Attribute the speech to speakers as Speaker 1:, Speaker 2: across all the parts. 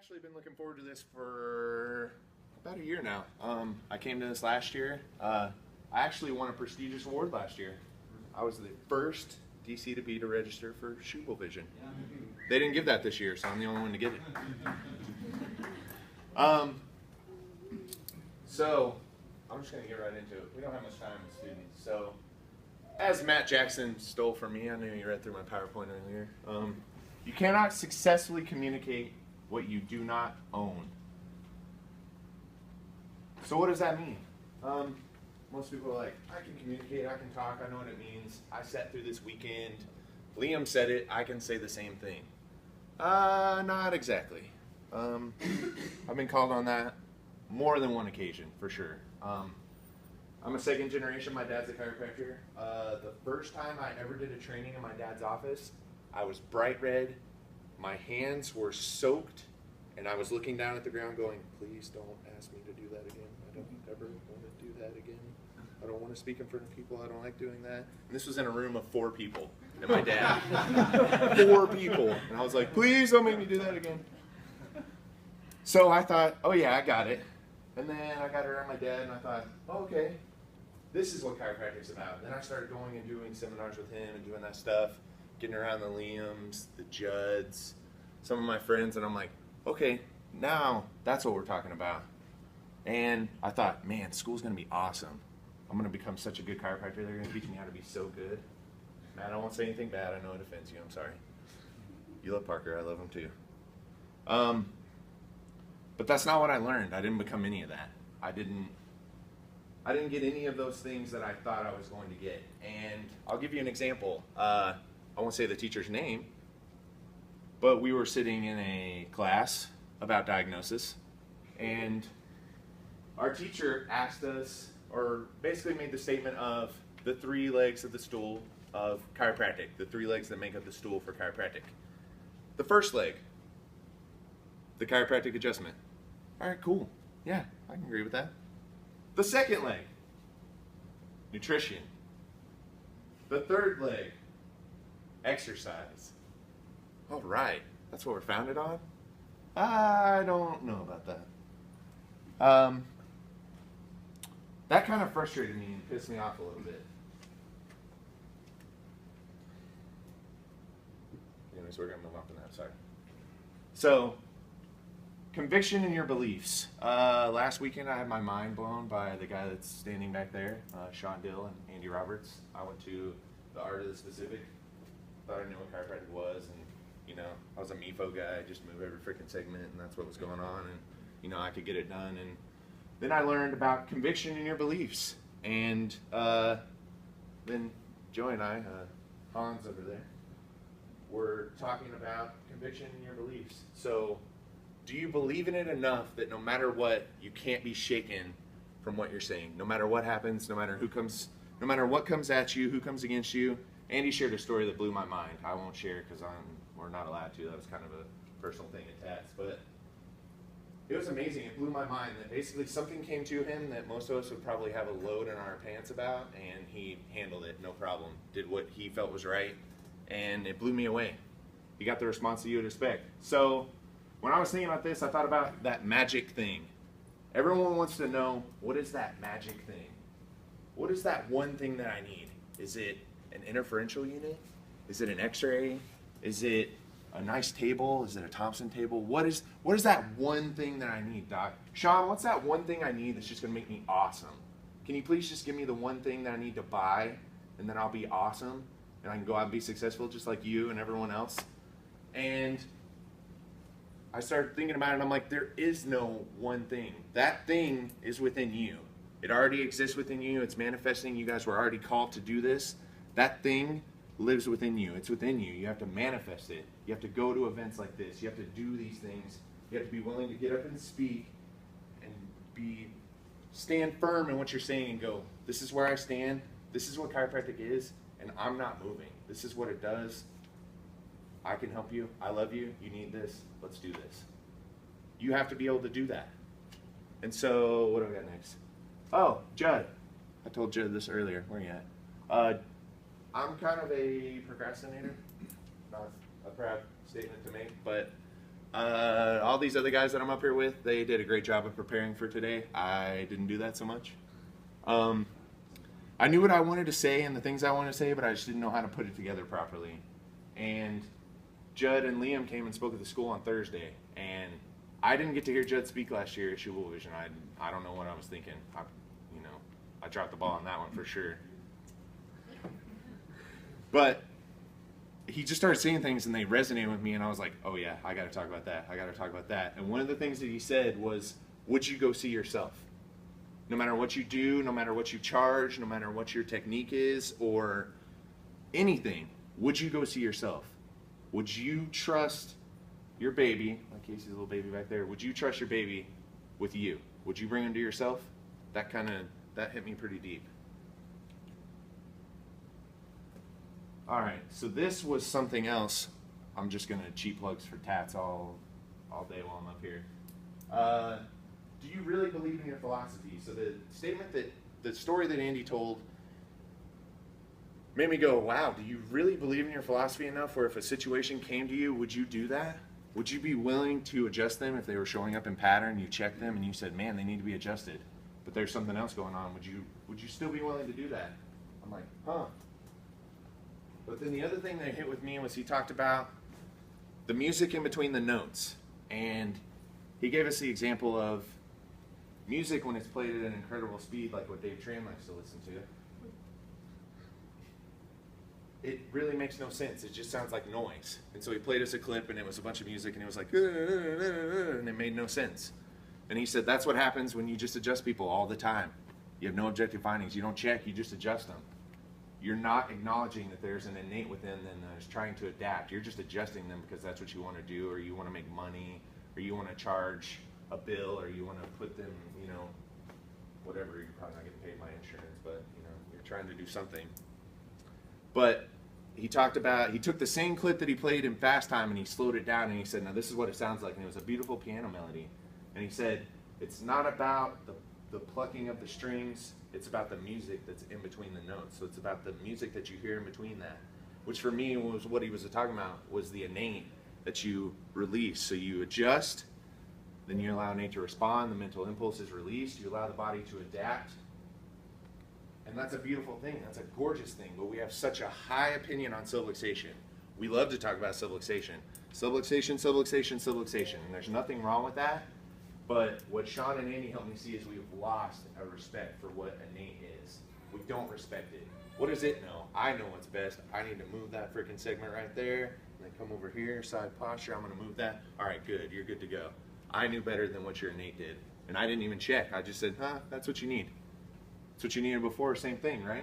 Speaker 1: actually been looking forward to this for about a year now. I came to this last year. I actually won a prestigious award last year. I was the first DC to be to register for Schubel Vision. They didn't give that this year, so I'm the only one to get it. So I'm just going to get right into it. We don't have much time with students. So as Matt Jackson stole from me, I knew you read through my PowerPoint earlier. You cannot successfully communicate what you do not own. So what does that mean? Most people are like, I can communicate, I can talk, I know what it means. I sat through this weekend. Liam said it, I can say the same thing. Not exactly. I've been called on that more than one occasion, for sure. I'm a second generation, my dad's a chiropractor. The first time I ever did a training in my dad's office, I was bright red, my hands were soaked, and I was looking down at the ground going, please don't ask me to do that again. I don't ever want to do that again. I don't want to speak in front of people. I don't like doing that. And this was in a room of 4 people, and my dad. 4 people. And I was like, please don't make me do that again. So I thought, oh yeah, I got it. And then I got around my dad, and I thought, oh, okay, this is what chiropractic's about. And then I started going and doing seminars with him and doing that stuff, getting around the Liams, the Judds, some of my friends, and I'm like, okay, now that's what we're talking about. And I thought, man, school's going to be awesome. I'm going to become such a good chiropractor. They're going to teach me how to be so good. Matt, I won't say anything bad. I know it offends you. I'm sorry. You love Parker. I love him too. But that's not what I learned. I didn't become any of that. I didn't get any of those things that I thought I was going to get. And I'll give you an example. I won't say the teacher's name, but we were sitting in a class about diagnosis, and our teacher asked us, or basically made the statement of the 3 legs of the stool of chiropractic, the 3 legs that make up the stool for chiropractic. The first leg, the chiropractic adjustment. All right, cool. Yeah, I can agree with that. The second leg, nutrition. The third leg, exercise. All right, that's what we're founded on? I don't know about that. That kind of frustrated me and pissed me off a little bit. Anyways, we're going to move on from that, sorry. So, conviction in your beliefs. Last weekend I had my mind blown by the guy that's standing back there, Sean Dill and Andy Roberts. I went to the Art of the Specific, thought I knew what chiropractic was, and you know, I was a MIFO guy, just move every freaking segment, and that's what was going on, and you know, I could get it done. And then I learned about conviction in your beliefs, and then Joey and I, Hans over there, were talking about conviction in your beliefs. So, do you believe in it enough that no matter what, you can't be shaken from what you're saying? No matter what happens, no matter what comes at you, who comes against you. Andy shared a story that blew my mind. I won't share because we're not allowed to. That was kind of a personal thing attached, but it was amazing. It blew my mind that basically something came to him that most of us would probably have a load in our pants about, and he handled it, no problem. Did what he felt was right, and it blew me away. He got the response that you would expect. So when I was thinking about this, I thought about that magic thing. Everyone wants to know, what is that magic thing? What is that one thing that I need? Is it an interferential unit? Is it an x-ray? Is it a nice table? Is it a Thompson table? What is that one thing that I need, Doc? Sean, what's that one thing I need that's just going to make me awesome? Can you please just give me the one thing that I need to buy, and then I'll be awesome, and I can go out and be successful just like you and everyone else? And I started thinking about it, and I'm like, there is no one thing. That thing is within you. It already exists within you. It's manifesting. You guys were already called to do this. That thing lives within you. It's within you. You have to manifest it. You have to go to events like this. You have to do these things. You have to be willing to get up and speak and stand firm in what you're saying and go, this is where I stand. This is what chiropractic is, and I'm not moving. This is what it does. I can help you. I love you. You need this. Let's do this. You have to be able to do that. And so, what do we got next? Oh, Judd. I told Judd this earlier. Where are you at? I'm kind of a procrastinator. Not a proud statement to make, but All these other guys that I'm up here with, they did a great job of preparing for today. I didn't do that so much. I knew what I wanted to say and the things I wanted to say, but I just didn't know how to put it together properly. And Judd and Liam came and spoke at the school on Thursday, and I didn't get to hear Judd speak last year at Schubel Vision. I don't know what I was thinking. I dropped the ball on that one for sure. But he just started saying things and they resonated with me, and I was like, oh yeah, I got to talk about that. I got to talk about that. And one of the things that he said was, would you go see yourself? No matter what you do, no matter what you charge, no matter what your technique is or anything, would you go see yourself? Would you trust your baby, like Casey's little baby back there, would you trust your baby with you? Would you bring him to yourself? That hit me pretty deep. All right, so this was something else. I'm just gonna cheap plugs for tats all day while I'm up here. Do you really believe in your philosophy? So the story that Andy told made me go, wow, do you really believe in your philosophy enough where if a situation came to you, would you do that? Would you be willing to adjust them if they were showing up in pattern, you checked them and you said, man, they need to be adjusted, but there's something else going on. Would you still be willing to do that? I'm like, huh. But then the other thing that hit with me was he talked about the music in between the notes. And he gave us the example of music when it's played at an incredible speed, like what Dave Tran likes to listen to. It really makes no sense. It just sounds like noise. And so he played us a clip, and it was a bunch of music, and it was like, and it made no sense. And he said that's what happens when you just adjust people all the time. You have no objective findings. You don't check, you just adjust them. You're not acknowledging that there's an innate within them that is trying to adapt. You're just adjusting them because that's what you want to do, or you want to make money, or you want to charge a bill, or you want to put them, whatever. You're probably not getting paid my insurance, but you're trying to do something. But he took the same clip that he played in fast time and he slowed it down and he said, now this is what it sounds like. And it was a beautiful piano melody. And he said, it's not about the plucking of the strings, it's about the music that's in between the notes. So it's about the music that you hear in between that, which for me was what he was talking about, was the innate that you release. So you adjust, then you allow innate to respond, the mental impulse is released, you allow the body to adapt. And that's a beautiful thing, that's a gorgeous thing, but we have such a high opinion on subluxation. We love to talk about subluxation. Subluxation, subluxation, subluxation, and there's nothing wrong with that. But what Sean and Andy helped me see is we've lost a respect for what innate is. We don't respect it. What does it know? I know what's best. I need to move that freaking segment right there, and then come over here, side posture, I'm gonna move that. All right, good, you're good to go. I knew better than what your innate did. And I didn't even check. I just said, that's what you need. That's what you needed before, same thing, right?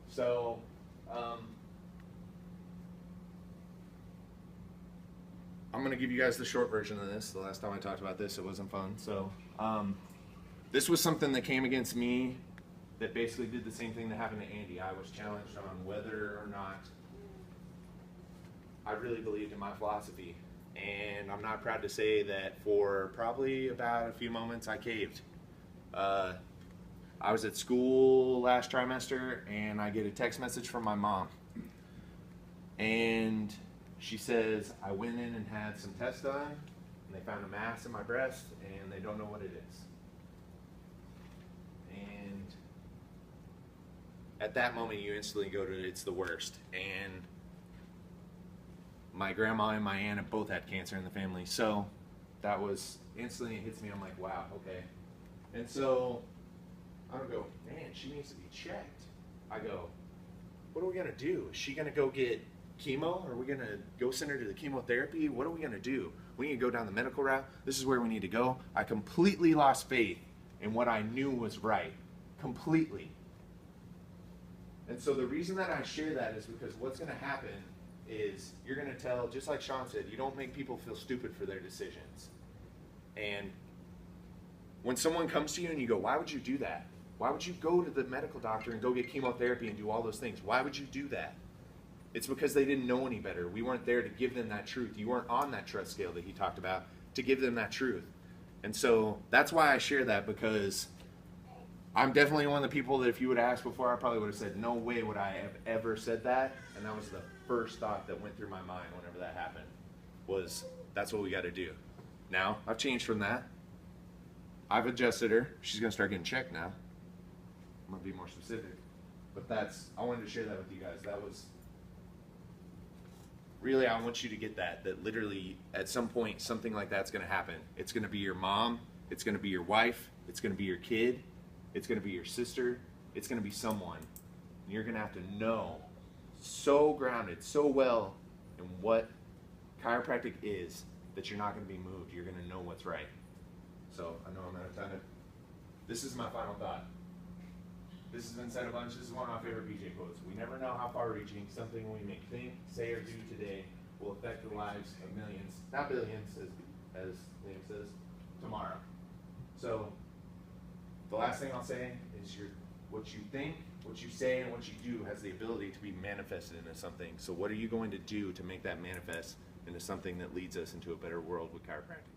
Speaker 1: So, I'm going to give you guys the short version of this. The last time I talked about this, it wasn't fun. So, this was something that came against me that basically did the same thing that happened to Andy. I was challenged on whether or not I really believed in my philosophy. And I'm not proud to say that for probably about a few moments I caved. I was at school last trimester and I get a text message from my mom. And she says, I went in and had some tests done and they found a mass in my breast and they don't know what it is. And at that moment you instantly go to, it's the worst. And my grandma and my aunt have both had cancer in the family. So that was, instantly it hits me, I'm like, wow, okay. And so I don't go, man, she needs to be checked. I go, what are we gonna do? Is she gonna go get chemo? Are we gonna go send her to the chemotherapy? What are we gonna do? We need to go down the medical route. This is where we need to go. I completely lost faith in what I knew was right. Completely. And so the reason that I share that is because what's gonna happen is you're going to tell, just like Sean said, you don't make people feel stupid for their decisions. And when someone comes to you and you go, why would you do that? Why would you go to the medical doctor and go get chemotherapy and do all those things? Why would you do that? It's because they didn't know any better. We weren't there to give them that truth. You weren't on that trust scale that he talked about to give them that truth. And so that's why I share that, because I'm definitely one of the people that if you would have asked before, I probably would have said, no way would I have ever said that. And that was the first thought that went through my mind whenever that happened, was that's what we got to do. Now, I've changed from that. I've adjusted her. She's going to start getting checked now. I'm going to be more specific. But I wanted to share that with you guys. That was, really, I want you to get that literally at some point something like that's going to happen. It's going to be your mom. It's going to be your wife. It's going to be your kid. It's going to be your sister. It's going to be someone. And you're going to have to know so grounded, so well in what chiropractic is that you're not going to be moved. You're going to know what's right. So I know I'm out of time. This is my final thought. This has been said a bunch. This is one of my favorite BJ quotes. We never know how far-reaching something we may think, say, or do today will affect the lives of millions, not billions, as Liam says, tomorrow. So the last thing I'll say is what you think, what you say, and what you do has the ability to be manifested into something. So what are you going to do to make that manifest into something that leads us into a better world with chiropractic?